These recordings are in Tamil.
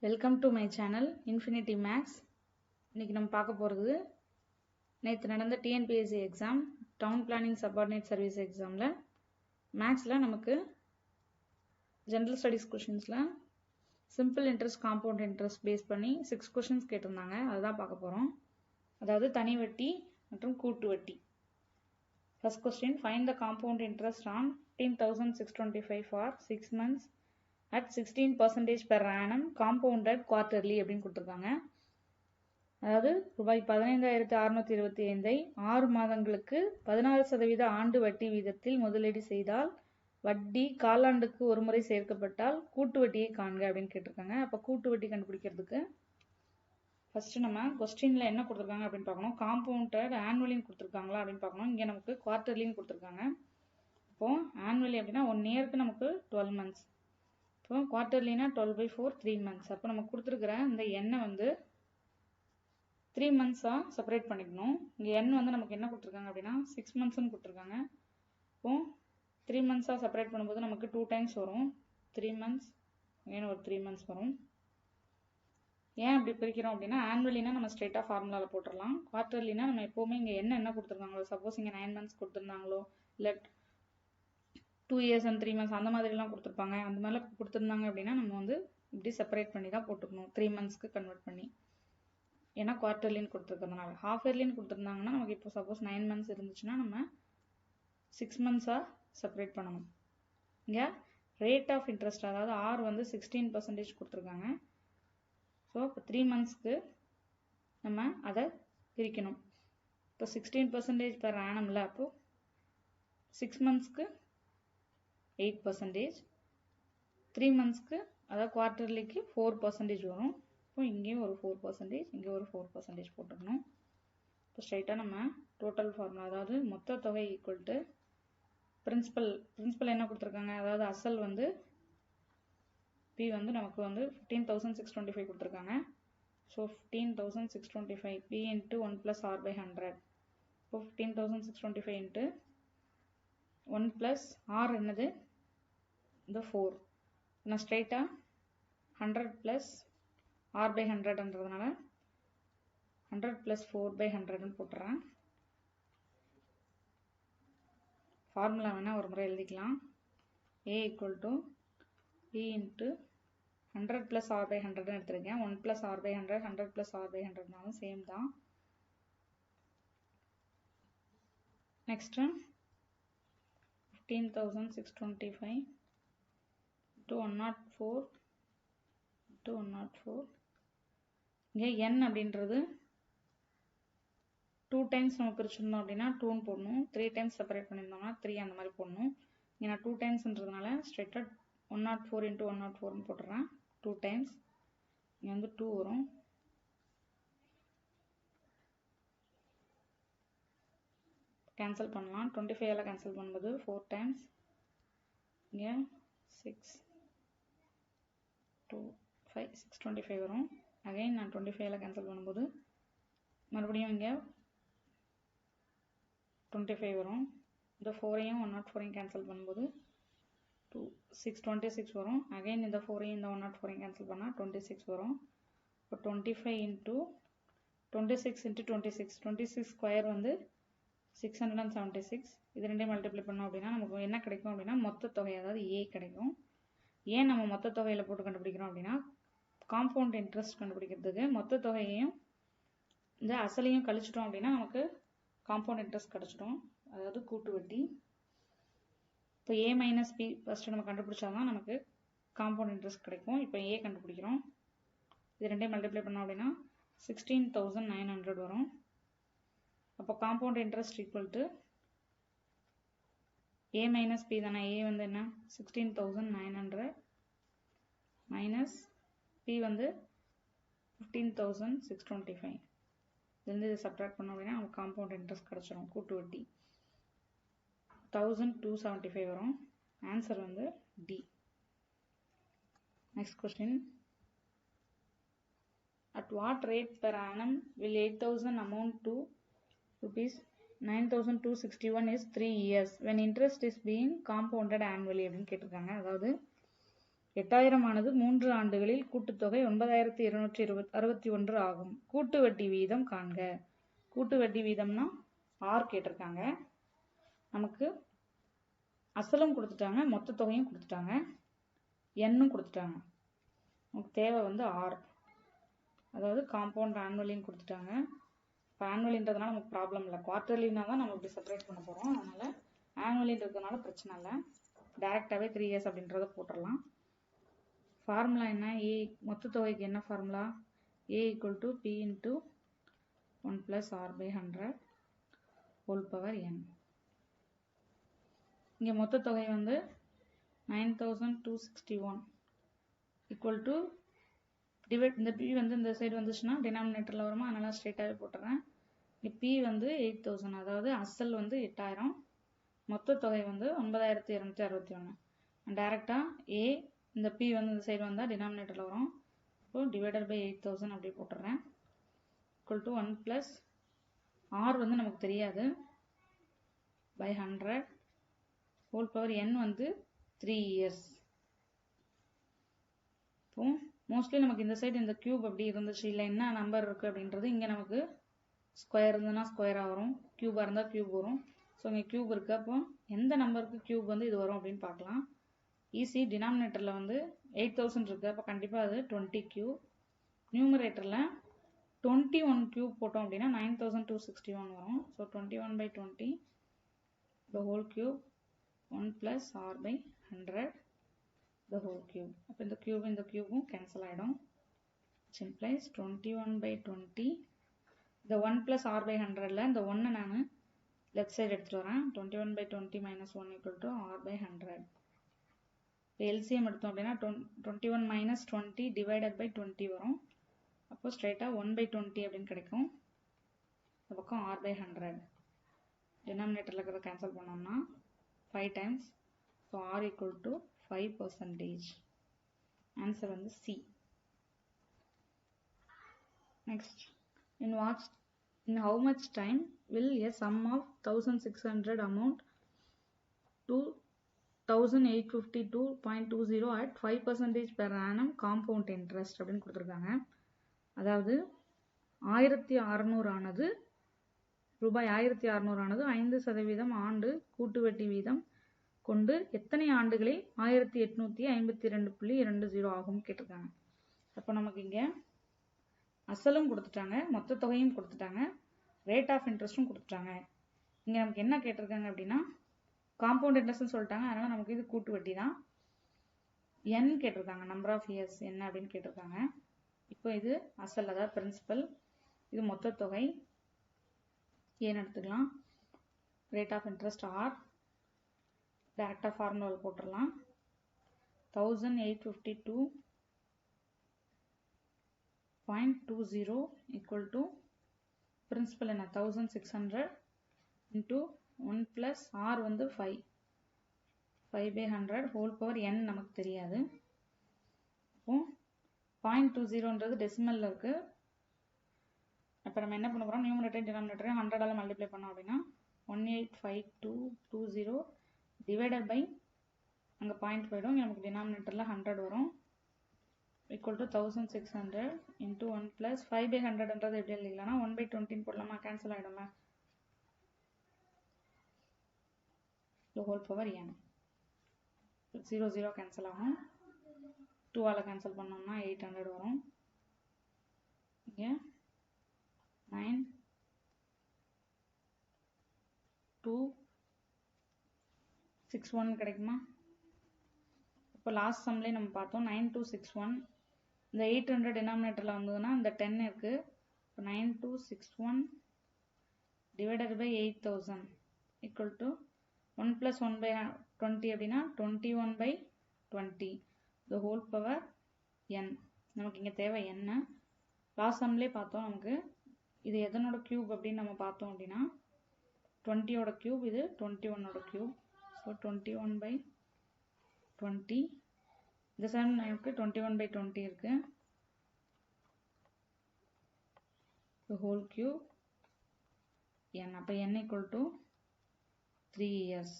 Welcome to my channel Infinity Maths. இன்னைக்கு நம்ம பார்க்க போகிறது நேற்று நடந்த TNPSC exam town planning subordinate service எக்ஸாமில் மேக்ஸில் நமக்கு ஜென்ரல் ஸ்டடீஸ் கொஷின்ஸில் simple interest compound interest base பண்ணி 6 கொஷின்ஸ் கேட்டிருந்தாங்க. அதுதான் பார்க்க போகிறோம். அதாவது தனி வட்டி மற்றும் கூட்டு வட்டி. First question, find the compound interest on 15,625 for 6 months at 16% per annum compounded quarterly அப்படின்னு கொடுத்துருக்காங்க. அதாவது ரூபாய் 15,625 6 மாதங்களுக்கு 16% ஆண்டு வட்டி வீதத்தில் முதலீடு செய்தால் வட்டி காலாண்டுக்கு ஒரு முறை சேர்க்கப்பட்டால் கூட்டு வட்டியை காண்க அப்படின்னு கேட்டிருக்காங்க. அப்போ கூட்டு வட்டி கண்டுபிடிக்கிறதுக்கு ஃபர்ஸ்ட் நம்ம கொஸ்டின்ல என்ன கொடுத்துருக்காங்க அப்படின்னு பார்க்கணும். காம்பவுண்டட் ஆனுவலின்னு கொடுத்துருக்காங்களா அப்படின்னு பார்க்கணும். இங்கே நமக்கு குவார்டர்லின்னு கொடுத்துருக்காங்க. இப்போ ஆனுவலி அப்படின்னா 1 இயருக்கு நமக்கு 12 months. இப்போ குவார்டர்லினா 12/4 3 months. அப்போ நம்ம கொடுத்துருக்கிற இந்த எண்ணை வந்து 3 months-ஆக செப்பரேட் பண்ணிக்கணும். இங்கே எண் வந்து நமக்கு என்ன கொடுத்துருக்காங்க அப்படின்னா 6 months-னு கொடுத்துருக்காங்க. இப்போ 3 months-ஆக செப்பரேட் பண்ணும்போது நமக்கு 2 times வரும். 3 months ஏன்னு ஒரு 3 months வரும். ஏன் அப்படி பிரிக்கிறோம் அப்படின்னா ஆனுவலினா நம்ம ஸ்ட்ரெயிட்டாக ஃபார்முலாவில் போட்டுடலாம். குவார்டர்லினா நம்ம எப்போவுமே இங்கே என்ன கொடுத்துருக்காங்களோ, சப்போஸ் இங்கே 9 months கொடுத்துருந்தாங்களோ இல்லை 2 years and 3 months அந்த மாதிரிலாம் கொடுத்துருப்பாங்க. அந்த மாதிரிலாம் கொடுத்துருந்தாங்க அப்படின்னா நம்ம வந்து இப்படி செப்பரேட் பண்ணி தான் போட்டுக்கணும் 3 months-க்கு கன்வெர்ட் பண்ணி. ஏன்னா குவார்டர்லின்னு கொடுத்துருக்கறதுனால. ஹாஃப் இயர்லின்னு கொடுத்துருந்தாங்கன்னா நமக்கு இப்போ சப்போஸ் 9 months இருந்துச்சுன்னா நம்ம 6 months-ஆக செப்பரேட் பண்ணணும். இங்கே ரேட் ஆஃப் இன்ட்ரெஸ்ட் அதாவது R வந்து 16% கொடுத்துருக்காங்க. ஸோ இப்போ 3 months-க்கு நம்ம அதை பிரிக்கணும். இப்போ 16% per annum-ல அப்போ 6 months-க்கு 8%, 3 months-க்கு அதாவது குவார்டர்லிக்கு 4% வரும். இப்போ இங்கேயும் ஒரு 4%, இங்கே ஒரு 4% போட்டுக்கணும். இப்போ ஸ்ட்ரைட்டாக நம்ம டோட்டல் ஃபார்முலா அதாவது மொத்த தொகை ஈக்குவல் டு பிரின்சிபல் என்ன கொடுத்துருக்காங்க, அதாவது அசல் வந்து P வந்து நமக்கு வந்து 15,625 கொடுத்துருக்காங்க. So 15,625 P into 1 plus R by 100. இப்போ 15,625 into 1 plus R என்னது இந்த 4. நான் ஸ்ட்ரைட்டாக 100 plus R by 100ன்றதுனால 100 plus 4 by 100ன்னு போட்டுறேன். ஃபார்முலா வேணால் ஒரு முறை எழுதிக்கலாம். A equal to P into 100 plus R by 100ன்னு எடுத்துருக்கேன். 1 plus R by 100, 100 plus R by 100னாலும் same தான். Next 15,625 to 104 to 104. இங்கே n அப்படின்றது 2 times நம்ம பிரிச்சிருந்தோம் அப்படின்னா 2ன்னு போடணும். 3 times செப்பரேட் பண்ணியிருந்தோம்னா 3 அந்த மாதிரி போடணும். இங்கே நான் 2 timesன்றதுனால ஸ்ட்ரெயிட்டாக 104 into 104ன்னு போட்டுறேன். 2 times இங்கே வந்து 2 வரும். கேன்சல் பண்ணலாம். 25 கேன்சல் பண்ணும்போது 4 times இங்கே 6 2 5 625 வரும். அகைன் நான் 25 கேன்சல் பண்ணும்போது மறுபடியும் இங்கே 25 வரும். இந்த 4ஐயும் 104ஐயும் கேன்சல் பண்ணும்போது 626 வரும். அகைன் இந்த 4ஐயும் இந்த 104ஐயும் கேன்சல் பண்ணால் 26 வரும். இப்போ 25 into 26 into 26 26 ஸ்கொயர் வந்து 676. இது ரெண்டையும் மல்டிப்ளை பண்ணோம் அப்படின்னா நமக்கு என்ன கிடைக்கும் அப்படின்னா மொத்த தொகை அதாவது A கிடைக்கும். ஏன் நம்ம மொத்த தொகையில் போட்டு கண்டுபிடிக்கிறோம் அப்படின்னா காம்பவுண்ட் இன்ட்ரெஸ்ட் கண்டுபிடிக்கிறதுக்கு மொத்த தொகையையும் இந்த அசலையும் கழிச்சிட்டோம் அப்படின்னா நமக்கு காம்பவுண்ட் இன்ட்ரெஸ்ட் கிடச்சிடும், அதாவது கூட்டு வட்டி. இப்போ A minus P ஃபஸ்ட்டு நம்ம கண்டுபிடிச்சாதான் நமக்கு காம்பவுண்ட் இன்ட்ரெஸ்ட் கிடைக்கும். இப்போ A கண்டுபிடிக்கிறோம். இது ரெண்டையும் மல்டிப்ளை பண்ணோம் அப்படின்னா 16,900 வரும். அப்போ compound interest equal to A minus P தானே. A வந்து என்ன 16,900 மைனஸ் P வந்து 15,625. இதுலேருந்து இதை சப்ட்ராக்ட் பண்ணோம் அப்படின்னா நமக்கு காம்பவுண்ட் இன்ட்ரெஸ்ட் கிடச்சிடும், கூட்டு வட்டி 1,275 வரும். ஆன்சர் வந்து D. Next question, at what rate per annum will 8,000 amount to rupees 9,261 is 3 years when interest is being compounded annually அப்படின்னு கேட்டிருக்காங்க. அதாவது 8000 ஆனது 3 ஆண்டுகளில் கூட்டுத்தொகை 9261 ஆகும். கூட்டு வட்டி வீதம் காண்க. கூட்டு வட்டி வீதம்னா ஆர் கேட்டிருக்காங்க. நமக்கு அசலும் கொடுத்துட்டாங்க, மொத்த தொகையும் கொடுத்துட்டாங்க, எண்ணும் கொடுத்துட்டாங்க. நமக்கு தேவை வந்து ஆர், அதாவது காம்பவுண்ட் ஆனுவலின்னு கொடுத்துட்டாங்க. இப்போ ஆனுவலின்றதுனால நமக்கு ப்ராப்ளம் இல்லை, குவார்டர்லினா தான் நம்ம இப்படி செப்பரேட் பண்ண போகிறோம். அதனால் ஆனுவலின்றதுனால பிரச்சனை இல்லை, டைரெக்டாகவே 3 இயர்ஸ் அப்படின்றத போட்டுடலாம். ஃபார்முலா என்ன? ஏ மொத்த தொகைக்கு என்ன formula? A equal to P into 1 + r/100 whole power n. இங்கே மொத்த தொகை வந்து 9261 ஈக்குவல் டு டிவைட், இந்த பி வந்து இந்த சைடு வந்துச்சுன்னா டினாமினேட்டரில் வருமா, அதனால் ஸ்ட்ரெயிட்டாகவே போட்டுறேன். இங்கே பி வந்து 8000, அதாவது அசல் வந்து 8000, மொத்த தொகை வந்து 9261. டைரெக்டாக ஏ இந்த பி வந்து இந்த சைடு வந்தால் டினாமினேட்டரில் வரும். இப்போ டிவைடட் பை 8000 அப்படி போட்டுறேன். ஈக்குவல் டு 1 + ஆர் வந்து நமக்கு தெரியாது, பை 100 ஹோல் பவர் n வந்து 3 இயர்ஸ். இப்போ மோஸ்ட்லி நமக்கு இந்த சைடு இந்த கியூப் அப்படி இருந்துச்சு, இல்லை என்ன நம்பர் இருக்குது அப்படின்றது இங்கே நமக்கு ஸ்கொயர் இருந்ததுன்னா ஸ்கொயராக வரும், கியூபாக இருந்தால் கியூப் வரும். ஸோ இங்கே கியூப் இருக்குது. அப்போ எந்த நம்பருக்கு கியூப் வந்து இது வரும் அப்படின்னு பார்க்கலாம். ஈஸி, டினாமினேட்டரில் வந்து 8000 இருக்குது, அப்போ கண்டிப்பாக அது 20 கியூப். நியூமரேட்டரில் 21 கியூப் போட்டோம் அப்படின்னா 9261 வரும். So 21/20 the whole cube 1 + r/100 the whole cube. அப்போ இந்த கியூபும் கேன்சல் ஆகிடும். which implies 21/20. இந்த 1 + r/100ல இந்த 1 நான் லெஃப்ட் சைடு எடுத்துகிட்டு வரேன். 21/20 - 1 = r/100. இப்போ எல்சிஎம் எடுத்தோம் அப்படின்னா 21 - 20 டிவைடட் பை 20 வரும். அப்போ ஸ்ட்ரைட்டாக 1/20 அப்படின்னு கிடைக்கும். இந்த பக்கம் r/100 டினாமினேட்டரில் இருக்கிறத கேன்சல் பண்ணோம்னா 5 times. So are equal to 5%. Answer வந்து C. Next, in how much time will a sum of 1600 amount to 1852.20 at 5% per annum compound interest அப்படின்னு கொடுத்துருக்காங்க. அதாவது 1600 ஆனது ரூபாய் 1600 ஆனது 5% ஆண்டு கூட்டு வட்டி வீதம் கொண்டு எத்தனை ஆண்டுகளில் 1852.20 ஆகும் கேட்டிருக்காங்க. அப்போ நமக்கு இங்கே அசலும் கொடுத்துட்டாங்க, மொத்த தொகையும் கொடுத்துட்டாங்க, ரேட் ஆஃப் இன்ட்ரெஸ்ட்டும் கொடுத்துட்டாங்க. இங்கே நமக்கு என்ன கேட்டிருக்காங்க அப்படின்னா காம்பவுண்ட் இன்ட்ரெஸ்ட்னு சொல்லிட்டாங்க, அதனால் நமக்கு இது கூட்டு வட்டி தான். n கேட்டிருக்காங்க, நம்பர் ஆஃப் இயர்ஸ் என்ன அப்படின்னு கேட்டிருக்காங்க. இப்போ இது அசல், அதாவது பிரின்சிபல், இது மொத்த தொகை ஏன்னு எடுத்துக்கலாம். ரேட் ஆஃப் இன்ட்ரெஸ்ட் ஆர், டேரக்டாக ஃபார்முலாவில் போட்டுடலாம். 1852.20 ஈக்குவல் டு பிரின்சிபல் என்ன 1600 இன்ட்டு 1 + r வந்து 5/100 ஹோல் பவர் n நமக்கு தெரியாது. இப்போ 0.20ன்றது டெசிமலில் இருக்குது. இப்போ நம்ம என்ன பண்ண போகிறோம், நியூமரேட்டர் டினாமினேட்டரையும் 100ஆல் மல்டிப்ளை பண்ணோம் அப்படின்னா 185220 டிவைடட் பை அங்கே பாயிண்ட் போயிடும், நமக்கு டினாமினேட்டரில் 100 வரும். ஈக்குவல் டு 1600 இன்ட்டு 1 + 5/100ன்றது எப்படி எழுதிக்கலாம்னா 1/20 போடலாமா, கேன்சல் ஆகிடும்ல. ஹோல் பவர் n 0 0 கேன்சல் ஆகும். 2ஆல் கேன்சல் பண்ணோம்னா 800 வரும். இங்கே 9 2 61 கிடைக்குமா? இப்போ லாஸ்ட் சம்லேயே நம்ம பார்த்தோம் 9261. இந்த 800 டினாமினேட்டரில் வந்ததுன்னா இந்த 10 இருக்குது. இப்போ 9261 டிவைடட் பை 8000 ஈக்குவல் டு 1 + 1/20 அப்படின்னா 21/20 the whole power n. நமக்கு இங்கே தேவை என்ன, லாஸ்ட் சம்லேயே பார்த்தோம். நமக்கு இது எதனோட கியூப் அப்படின்னு நம்ம பார்த்தோம் அப்படின்னா 20ஓட கியூப், இது 21ஓட கியூப். ஸோ 21/20, இந்த சைடு நமக்கு 21/20 இருக்குது. the whole cube n. அப்போ n equal to 3 years.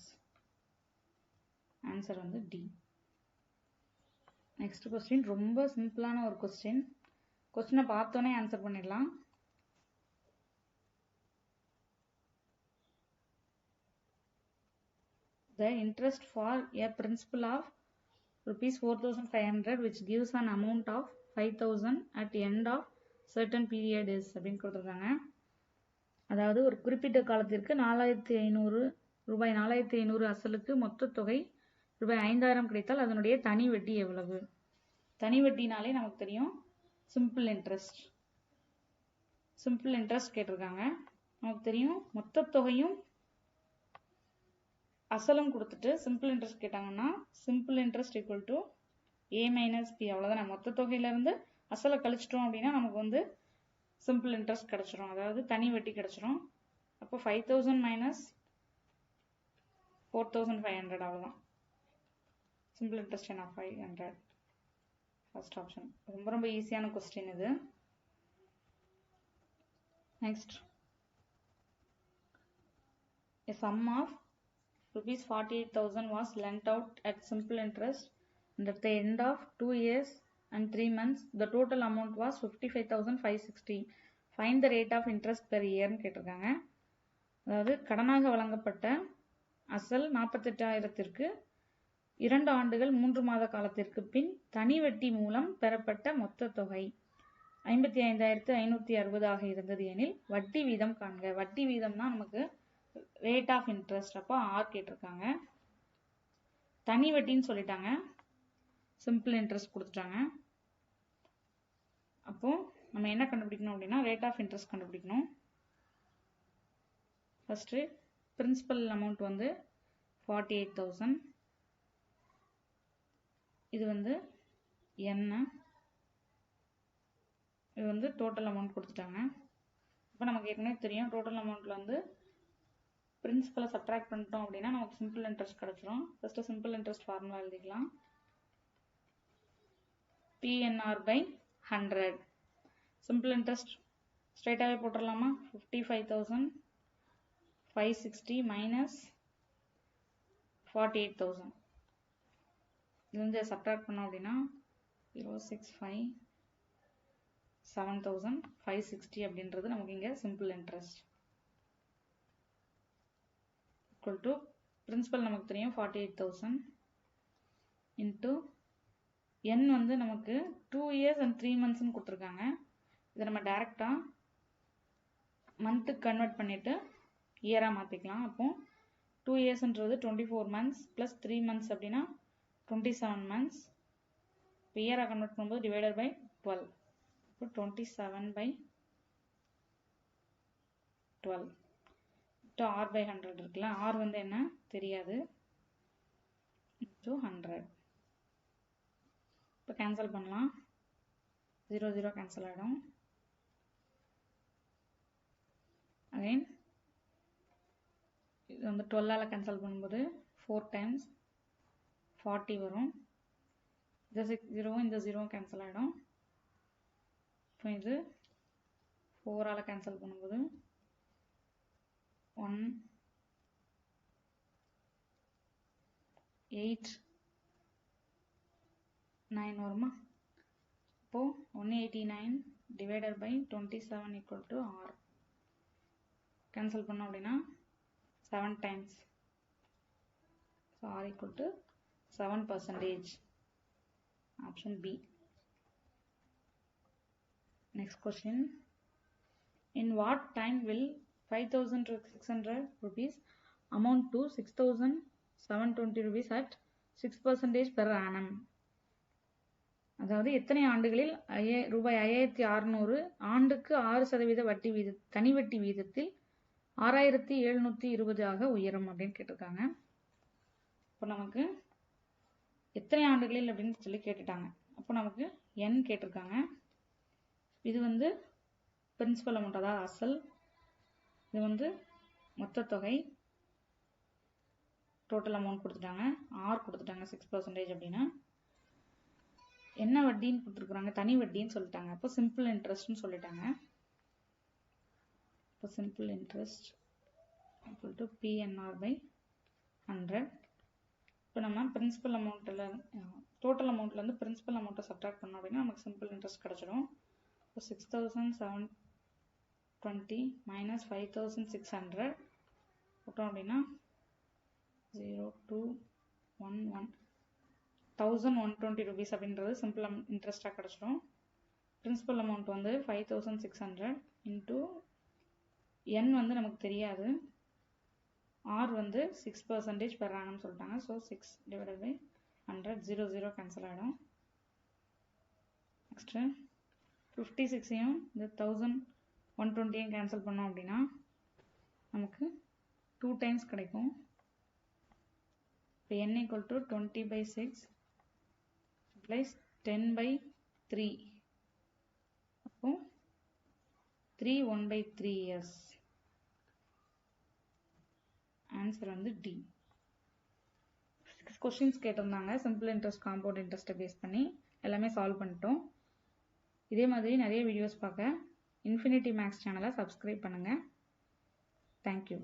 Answer வந்து டி. நெக்ஸ்ட் கொஸ்டின் ரொம்ப சிம்பிளான ஒரு கொஸ்டின். கொஸ்டினை பார்த்தோன்னே ஆன்சர் பண்ணிடலாம். The interest for a principal of rupees 4,500 which gives an amount of 5,000 at the end of certain period is அப்படின்னு கொடுத்துருக்காங்க. அதாவது ஒரு குறிப்பிட்ட காலத்திற்கு 4,500 ரூபாய் 4,500 அசலுக்கு மொத்த தொகை ரூபாய் 5,000 கிடைத்தால் அதனுடைய தனி வட்டி எவ்வளவு? தனி வட்டினாலே நமக்கு தெரியும் சிம்பிள் இன்ட்ரெஸ்ட். சிம்பிள் இன்ட்ரெஸ்ட் கேட்டிருக்காங்க. நமக்கு தெரியும் மொத்த தொகையும் அசலும் கொடுத்துட்டு சிம்பிள் இன்ட்ரெஸ்ட் கேட்டாங்கன்னா simple interest equal to A minus P. அவ்வளோதான். மொத்த தொகையிலேருந்து அசலை கழிச்சிட்டோம் அப்படின்னா நமக்கு வந்து சிம்பிள் இன்ட்ரெஸ்ட் கிடச்சிரும், அதாவது தனி வட்டி கிடச்சிரும். அப்போ 5,000 மைனஸ் 4,500 அவ்வளோதான். சிம்பிள் இன்ட்ரெஸ்ட் என்ன 500. First option. ரொம்ப ரொம்ப ஈஸியான கொஸ்டின் இது. Next, a sum of rupees 48,000 was lent out at simple interest and at the end of 2 years and 3 months the total amount was 55,560. Find the rate of interest per year ன்னு கேட்டிருக்காங்க. அதாவது கடனாக வழங்கப்பட்ட அசல் 48,000த்திற்கு 2 ஆண்டுகள் 3 மாத காலத்திற்கு பின் தனி வட்டி மூலம் பெறப்பட்ட மொத்த தொகை 55,560 ஆக இருந்தது எனில் வட்டி வீதம் காண்க. வட்டி வீதம்னா நமக்கு ரேட் ஆஃப் இன்ட்ரெஸ்ட். அப்போ ஆர் கேட்டிருக்காங்க. தனி வட்டின்னு சொல்லிட்டாங்க, சிம்பிள் இன்ட்ரெஸ்ட் கொடுத்துட்டாங்க. அப்போ நம்ம என்ன கண்டுபிடிக்கணும் அப்படின்னா ரேட் ஆஃப் இன்ட்ரெஸ்ட் கண்டுபிடிக்கணும். ஃபர்ஸ்ட் பிரின்சிபல் அமௌண்ட் வந்து 48,000. இது வந்து என்ன, இது வந்து டோட்டல் அமௌண்ட் கொடுத்துட்டாங்க. இப்போ நமக்கு ஏற்கனவே தெரியும் டோட்டல் அமௌண்ட்ல வந்து பிரின்சிபலை சப்ட்ராக்ட் பண்ணிட்டோம் அப்படின்னா நமக்கு சிம்பிள் இன்ட்ரெஸ்ட் கிடைச்சிரும். ஃபர்ஸ்ட் சிம்பிள் இன்ட்ரெஸ்ட் ஃபார்முலா எழுதிக்கலாம். PNR by 100. சிம்பிள் இன்ட்ரெஸ்ட் ஸ்ட்ரைட்டாகவே போட்டுடலாமா? 55,560 மைனஸ் 48,000. இது வந்து சப்ட்ராக்ட் பண்ணோம் அப்படின்னா 065 7,560 அப்படின்றது நமக்கு இங்கே simple interest. equal to principal நமக்கு தெரியும் 48,000 into n வந்து நமக்கு 2 years and 3 months கொடுத்துருக்காங்க. இதை நம்ம டைரக்டா மந்த்துக்கு கன்வெர்ட் பண்ணிட்டு இயரா மாத்திக்கலாம். அப்போ 2 yearsன்றது 24 months plus 3 months அப்படின்னா 27 months. இப்போ இயரா கன்வெர்ட் பண்ணும்போது டிவைடட் பை 12. இப்போ 27 by 12. R by 100 இருக்குல்ல, R வந்து என்ன தெரியாது, into 100. இப்போ கேன்சல் பண்ணலாம். 0 0 கேன்சல் ஆகிடும். அகைன் இது வந்து 12ஆல் கேன்சல் பண்ணும்போது 4 times 40 வரும். இந்த 0 இந்த 0 கேன்சல் ஆகிடும். இப்போ இது 4ஆல் கேன்சல் பண்ணும்போது 1 8 9 வருமா? இப்போ 189 divided by 27 equal to R. Cancel பண்ணோம் அப்படின்னா 7 times. So R equal to 7%. Option B. Next question. In what time will 5,600 rupees amount to 6,720 rupees at 6% per annum? அதாவது எத்தனை ஆண்டுகளில் ரூபாய் 5,600 ஆண்டுக்கு 6% வட்டி தனி வட்டி வீதத்தில் 6,720 ஆக உயரும் அப்படின்னு கேட்டிருக்காங்க. இப்போ நமக்கு எத்தனை ஆண்டுகளில் அப்படின்னு சொல்லி கேட்டுட்டாங்க. அப்போ நமக்கு n கேட்டிருக்காங்க. இது வந்து பிரின்சிபல் அமௌண்ட், அதாவது அசல். இது வந்து மொத்த தொகை, டோட்டல் அமௌண்ட் கொடுத்துட்டாங்க. ஆர் கொடுத்துட்டாங்க 6% அப்படின்னா என்ன வட்டின்னு கொடுத்துருக்குறாங்க, தனி வட்டின்னு சொல்லிட்டாங்க. அப்போ சிம்பிள் இன்ட்ரெஸ்ட்னு சொல்லிட்டாங்க. இப்போ simple interest equal to PNR by 100. இப்போ நம்ம பிரின்சிபல் அமௌண்ட்டில் டோட்டல் அமௌண்ட்லேருந்து பிரின்சிபல் அமௌண்ட்டை சப்ட்ராக்ட் பண்ணோம் அப்படின்னா நமக்கு சிம்பிள் இன்ட்ரெஸ்ட் கிடச்சிடும். ஸோ 6720 மைனஸ் 5600 போட்டோம் அப்படின்னா 0211 1120 rupees அப்படின்றது சிம்பிள் இன்ட்ரெஸ்டாக கிடச்சிடும். பிரின்சிபல் அமௌண்ட் வந்து 5600 இன்ட்டு n வந்து நமக்கு தெரியாது, r வந்து 6% per annum சொல்லிட்டாங்க. ஸோ 6 divided by 100 0 கேன்சல் ஆகிடும். நெக்ஸ்ட்டு 56ஐயும் இந்த 1120ஐயும் கேன்சல் பண்ணோம் அப்படின்னா நமக்கு 2 டைம்ஸ் கிடைக்கும். இப்போ n equal to 20/6 plus 10/3 அப்போ 3 1/3 years. ஆன்சர் வந்து D. 6 கொஸ்டின்ஸ் கேட்டிருந்தாங்க. சிம்பிள் இன்ட்ரெஸ்ட் காம்பவுண்ட் இன்ட்ரெஸ்ட்டை பேஸ் பண்ணி எல்லாமே சால்வ் பண்ணிட்டோம். இதே மாதிரி நிறைய வீடியோஸ் பார்க்க இன்ஃபினிட்டி மேக்ஸ் சேனலை சப்ஸ்கிரைப் பண்ணுங்கள். தேங்க்யூ.